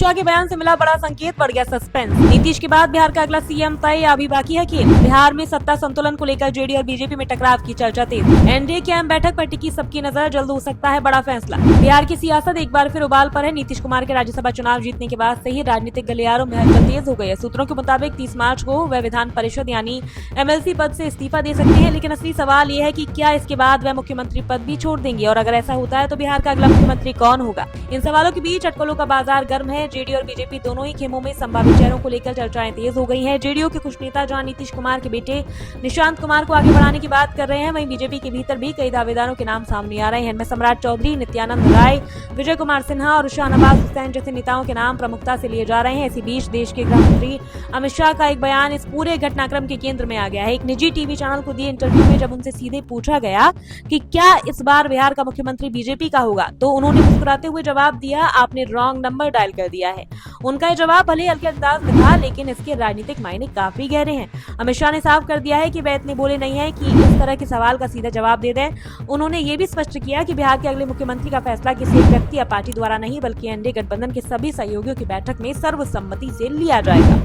शाह के बयान से मिला बड़ा संकेत, बढ़ गया सस्पेंस। नीतीश के बाद बिहार का अगला सीएम तय, अभी बाकी है खेल। बिहार में सत्ता संतुलन को लेकर जेडीयू और बीजेपी में टकराव की चर्चा तेज। एनडीए की अहम बैठक पर टिकी सबकी नजर, जल्द हो सकता है बड़ा फैसला। बिहार की सियासत एक बार फिर उबाल पर है। नीतीश कुमार के राज्यसभा चुनाव जीतने के बाद से ही राजनीतिक गलियारों में हलचल तेज हो गई है। सूत्रों के मुताबिक 30 मार्च को वह विधान परिषद यानी एमएलसी पद से इस्तीफा दे सकते हैं, लेकिन असली सवाल ये है कि क्या इसके बाद वह मुख्यमंत्री पद भी छोड़ देंगे, और अगर ऐसा होता है तो बिहार का अगला मुख्यमंत्री कौन होगा। इन सवालों के बीच अटकलों का बाजार गर्म है। जेडीयू और बीजेपी दोनों ही खेमों में संभावित चेहरों को लेकर चर्चाएं तेज हो गई हैं। जेडीयू के कुछ नेता जहां नीतीश कुमार के बेटे निशांत कुमार को आगे बढ़ाने की बात कर रहे हैं, वहीं बीजेपी के भीतर भी कई दावेदारों के नाम सामने आ रहे हैं। इनमें सम्राट चौधरी, नित्यानंद राय, विजय कुमार सिन्हा और शाहनवाज हुसैन जैसे नेताओं के नाम प्रमुखता से लिए जा रहे हैं। इसी बीच देश के गृह मंत्री अमित शाह का एक बयान इस पूरे घटनाक्रम के केंद्र में आ गया है। एक निजी टीवी चैनल को दिए इंटरव्यू में जब उनसे सीधे पूछा गया कि क्या इस बार बिहार का मुख्यमंत्री बीजेपी का होगा, तो उन्होंने मुस्कुराते हुए जवाब दिया, आपने रॉन्ग नंबर डायल कर दिया है। उनका यह जवाब भले हल्के अंदाज में था, लेकिन इसके राजनीतिक मायने काफी गहरे हैं। अमित शाह ने साफ कर दिया है कि वह इतने बोले नहीं है कि इस तरह के सवाल का सीधा जवाब दे दें। उन्होंने ये भी स्पष्ट किया कि बिहार के अगले मुख्यमंत्री का फैसला किसी एक व्यक्ति या पार्टी द्वारा नहीं, बल्कि एनडीए गठबंधन के सभी सहयोगियों की बैठक में सर्वसम्मति से लिया जाएगा।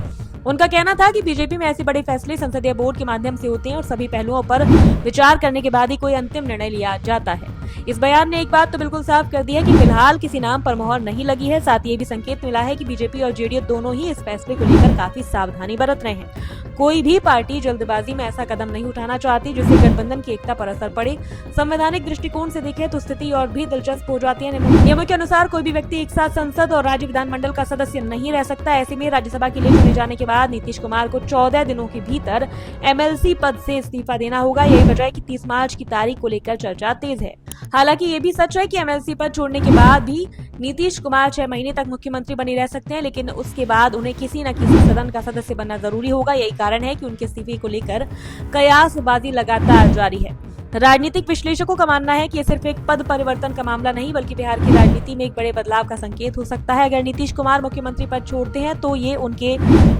उनका कहना था कि बीजेपी में ऐसे बड़े फैसले संसदीय बोर्ड के माध्यम से होते हैं और सभी पहलुओं पर विचार करने के बाद ही कोई अंतिम निर्णय लिया जाता है। इस बयान ने एक बात तो बिल्कुल साफ कर दी है कि फिलहाल किसी नाम पर मोहर नहीं लगी है। साथ ही ये भी संकेत मिला है कि बीजेपी और जेडीयू दोनों ही इस फैसले को लेकर काफी सावधानी बरत रहे हैं। कोई भी पार्टी जल्दबाजी में ऐसा कदम नहीं उठाना चाहती जिससे गठबंधन की एकता पर असर पड़े। संवैधानिक दृष्टिकोण से देखें तो स्थिति और भी दिलचस्प हो जाती है। नियमों के अनुसार कोई भी व्यक्ति एक साथ संसद और राज्य विधानमंडल का सदस्य नहीं रह सकता। ऐसे में राज्यसभा के लिए चुने जाने के बाद नीतीश कुमार को 14 दिनों के भीतर एमएलसी पद से इस्तीफा देना होगा। यही वजह है कि 30 मार्च की तारीख को लेकर चर्चा तेज है। हालांकि ये भी सच है कि एमएलसी पद छोड़ने के बाद भी नीतीश कुमार 6 महीने तक मुख्यमंत्री बने रह सकते हैं, लेकिन उसके बाद उन्हें किसी न किसी सदन का सदस्य बनना जरूरी होगा। यही कारण है कि उनके इस्तीफे को लेकर कयासबाजी लगातार जारी है। राजनीतिक विश्लेषकों का मानना है कि ये सिर्फ एक पद परिवर्तन का मामला नहीं, बल्कि बिहार की राजनीति में एक बड़े बदलाव का संकेत हो सकता है। अगर नीतीश कुमार मुख्यमंत्री पद छोड़ते हैं तो ये उनके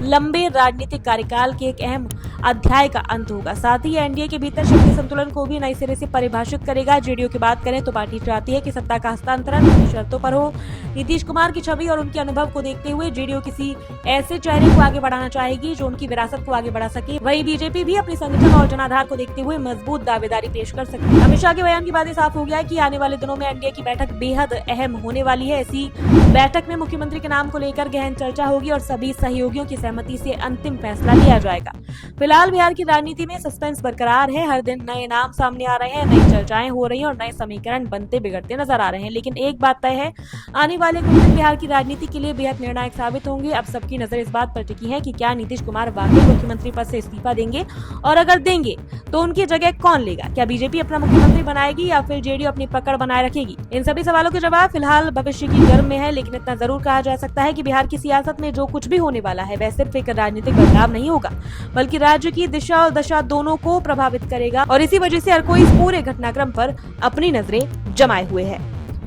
लंबे राजनीतिक कार्यकाल के एक अहम अध्याय का अंत होगा। साथ ही एनडीए के भीतर शक्ति संतुलन को भी नए सिरे से परिभाषित करेगा। जेडीयू की बात करें तो पार्टी चाहती है कि सत्ता का हस्तांतरण उनकी शर्तों पर हो। नीतीश कुमार की छवि और उनके अनुभव को देखते हुए जेडीयू किसी ऐसे चेहरे को आगे बढ़ाना चाहेगी जो उनकी विरासत को आगे बढ़ा सके। वहीं बीजेपी भी अपने संगठन और जनाधार को देखते हुए मजबूत दावेदारी पेश कर सकती है। अमित शाह के बयान के बाद साफ हो गया है कि आने वाले दिनों में एनडीए की बैठक बेहद अहम होने वाली है। ऐसी बैठक में मुख्यमंत्री के नाम को लेकर गहन चर्चा होगी और सभी सहयोगियों की सहमति से अंतिम फैसला लिया जाएगा। फिलहाल बिहार की राजनीति में सस्पेंस बरकरार है। हर दिन नए नाम सामने आ रहे हैं, नई चर्चाएं हो रही हैं और नए समीकरण बनते बिगड़ते नजर आ रहे हैं। लेकिन एक बात तय है, आने वाले कुछ दिन बिहार की राजनीति के लिए बेहद निर्णायक साबित होंगे। अब सबकी नजर इस बात पर टिकी है कि क्या नीतीश कुमार वाकई मुख्यमंत्री पद से इस्तीफा देंगे, और अगर देंगे तो उनकी जगह कौन लेगा। क्या बीजेपी अपना मुख्यमंत्री बनाएगी या फिर जेडीयू अपनी पकड़ बनाए रखेगी। इन सभी सवालों के जवाब फिलहाल भविष्य की गर्म में है, लेकिन इतना जरूर कहा जा सकता है कि बिहार की सियासत में जो कुछ भी होने वाला है वह सिर्फ एक राजनीतिक बदलाव नहीं होगा, बल्कि राज्य की दिशा और दशा दोनों को प्रभावित करेगा। और इसी वजह से हर कोई इस पूरे घटनाक्रम पर अपनी नजरें जमाए हुए है।